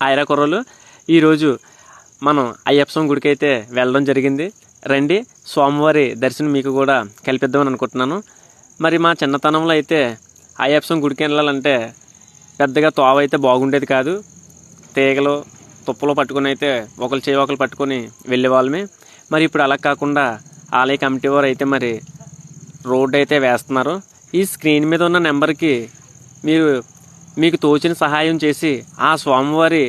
హాయిరా కుర్రోలు. ఈరోజు మనం అయ్యప్ప స్వామి గుడికి అయితే వెళ్ళడం జరిగింది. రండి, స్వామివారి దర్శనం మీకు కూడా కల్పిద్దామని అనుకుంటున్నాను. మరి మా చిన్నతనంలో అయితే అయ్యప్ప స్వామి గుడికి వెళ్ళాలంటే పెద్దగా తోవ అయితే బాగుండేది కాదు. తీగలు తుప్పలు పట్టుకుని అయితే ఒకరు చేయి ఒకరు పట్టుకొని వెళ్ళేవాళ్ళమే. మరి ఇప్పుడు అలా కాకుండా ఆలయ కమిటీ వారు అయితే మరి రోడ్డు అయితే వేస్తున్నారు. ఈ స్క్రీన్ మీద ఉన్న నెంబర్కి మీకు తోచిన సహాయం చేసి ఆ స్వామివారి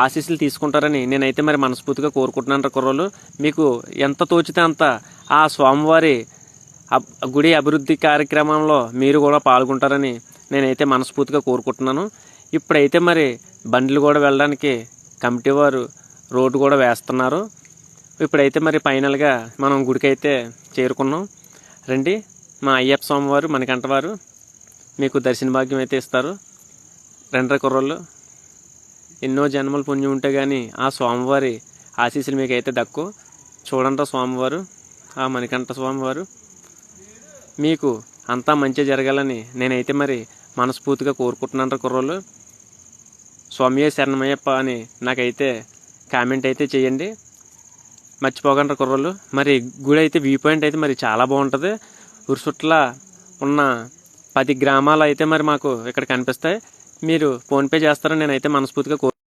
ఆశీస్సులు తీసుకుంటారని నేనైతే మరి మనస్ఫూర్తిగా కోరుకుంటున్నాను కుర్రోలు. మీకు ఎంత తోచితే అంత ఆ స్వామివారి గుడి అభివృద్ధి కార్యక్రమంలో మీరు కూడా పాల్గొంటారని నేనైతే మనస్ఫూర్తిగా కోరుకుంటున్నాను. ఇప్పుడైతే మరి బండ్లు కూడా వెళ్ళడానికి కమిటీ వారు రోడ్డు కూడా వేస్తున్నారు. ఇప్పుడైతే మరి ఫైనల్గా మనం గుడికి అయితే చేరుకున్నాం. రండి, మా అయ్యప్ప స్వామి వారు మణికంఠ వారు మీకు దర్శన భాగ్యం అయితే ఇస్తారు. రెండ్ర కుర్రోళ్ళు, ఎన్నో జన్మల పుణ్యం ఉంటే కానీ ఆ స్వామివారి ఆశీస్సులు మీకు అయితే దక్కు. చూడండి స్వామివారు, ఆ మణికంఠ స్వామివారు మీకు అంతా మంచి జరగాలని నేనైతే మరి మనస్ఫూర్తిగా కోరుకుంటున్నాను కుర్రోళ్ళు. స్వామియే శరణమయ్యప్ప అని నాకైతే కామెంట్ అయితే చేయండి, మర్చిపోకండి కుర్రోళ్ళు. మరి గుడి అయితే వ్యూ పాయింట్ అయితే మరి చాలా బాగుంటుంది. ఉరుసుట్ల ఉన్న 10 గ్రామాలు అయితే మరి మాకు ఇక్కడ కనిపిస్తాయి. మీరు ఫోన్పే చేస్తారని నేనైతే మనస్ఫూర్తిగా